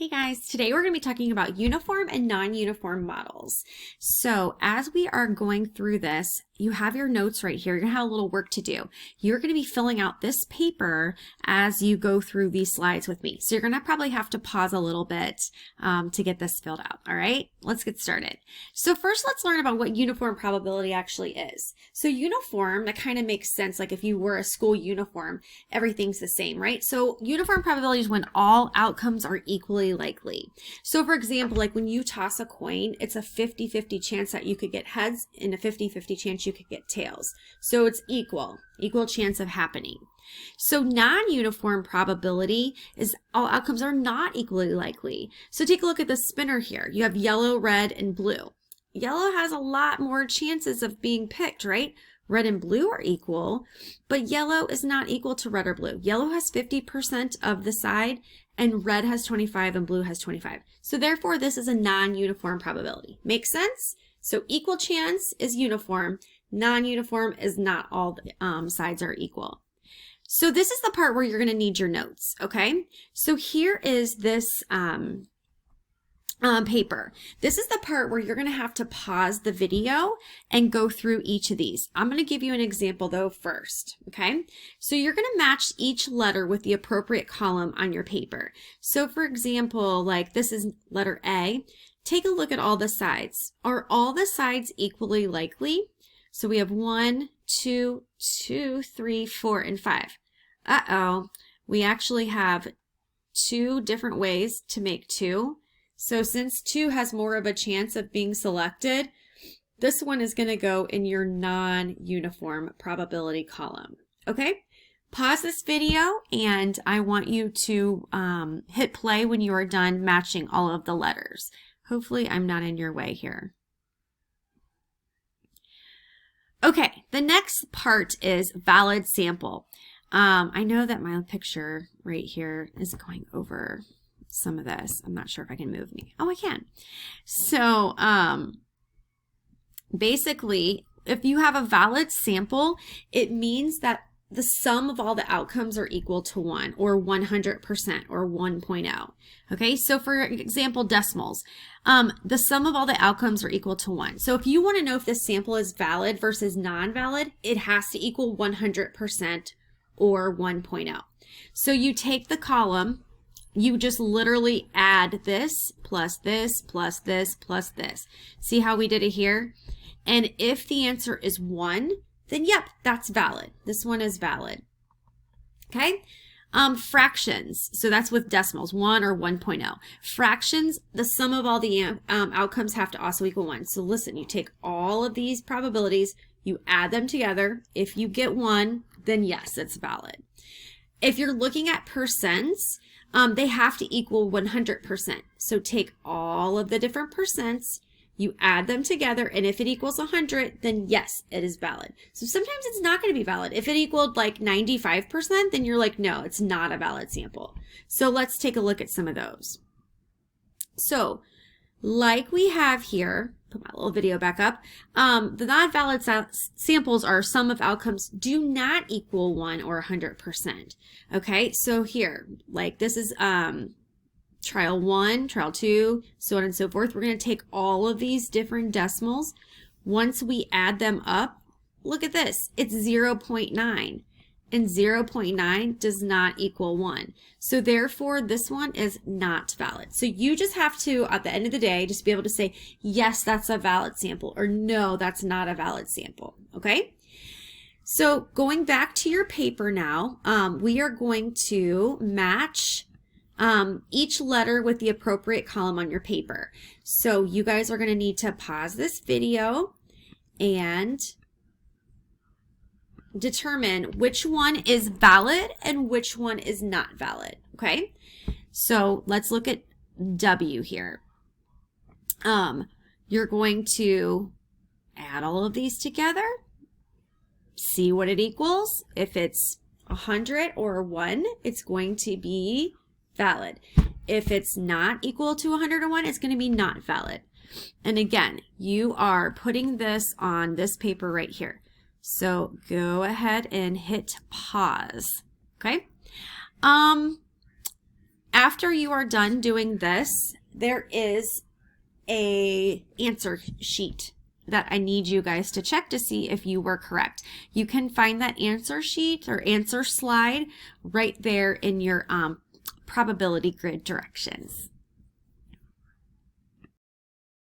Hey guys, today we're going to be talking about uniform and non-uniform models. So as we are going through this, you have your notes right here. You're going to have a little work to do. You're going to be filling out this paper as you go through these slides with me. So you're going to probably have to pause a little bit to get this filled out. All right, let's get started. So first let's learn about what uniform probability actually is. So uniform, that kind of makes sense. Like if you wear a school uniform, everything's the same, right? So uniform probability is when all outcomes are equally likely. So for example, like when you toss a coin, it's a 50-50 chance that you could get heads and a 50-50 chance you could get tails. So it's equal chance of happening. So non-uniform probability is all outcomes are not equally likely. So take a look at the spinner here. You have yellow, red, and blue. Yellow has a lot more chances of being picked, right? Red and blue are equal, but yellow is not equal to red or blue. Yellow has 50% of the side, and red has 25 and blue has 25. So therefore, this is a non-uniform probability. Make sense? So equal chance is uniform. Non-uniform is not all the sides are equal. So this is the part where you're going to need your notes, okay? So here is this paper. This is the part where you're going to have to pause the video and go through each of these. I'm going to give you an example though first, okay? So you're going to match each letter with the appropriate column on your paper. So for example, like this is letter A. Take a look at all the sides. Are all the sides equally likely? So we have 1, 2, 3, 4, and 5. Uh-oh, we actually have two different ways to make 2. So since 2 has more of a chance of being selected, this one is going to go in your non-uniform probability column. Okay? Pause this video and I want you to hit play when you are done matching all of the letters. Hopefully I'm not in your way here. Okay, the next part is valid sample. I know that my picture right here is going over some of this. I'm not sure if I can move me. Oh, I can. So basically, if you have a valid sample, it means that the sum of all the outcomes are equal to 1 or 100% or 1.0. Okay, so for example, decimals. The sum of all the outcomes are equal to 1. So if you want to know if this sample is valid versus non-valid, it has to equal 100% or 1.0. So you take the column, you just literally add this plus this plus this plus this. See how we did it here? And if the answer is 1, then yep, that's valid. This one is valid. Okay? Fractions. So that's with decimals, 1 or 1.0. Fractions, the sum of all the outcomes have to also equal 1. So listen, you take all of these probabilities, you add them together. If you get 1, then yes, it's valid. If you're looking at percents, they have to equal 100%. So take all of the different percents, you add them together, and if it equals 100, then yes, it is valid. So sometimes it's not going to be valid. If it equaled like 95%, then you're like, no, it's not a valid sample. So let's take a look at some of those. So like we have here, put my little video back up, the non-valid samples are sum of outcomes do not equal 1 or 100%. Okay, so here, like this is trial 1, trial 2, so on and so forth. We're going to take all of these different decimals. Once we add them up, look at this, it's 0.9. And 0.9 does not equal 1. So therefore, this one is not valid. So you just have to, at the end of the day, just be able to say, yes, that's a valid sample, or no, that's not a valid sample, okay? So going back to your paper now, we are going to match each letter with the appropriate column on your paper. So you guys are going to need to pause this video and determine which one is valid and which one is not valid, okay? So let's look at W here. You're going to add all of these together, see what it equals. If it's 100 or 1, it's going to be valid. If it's not equal to 101, it's going to be not valid. And again, you are putting this on this paper right here. So go ahead and hit pause, okay? after you are done doing this, there is a answer sheet that I need you guys to check to see if you were correct. You can find that answer sheet or answer slide right there in your probability grid directions.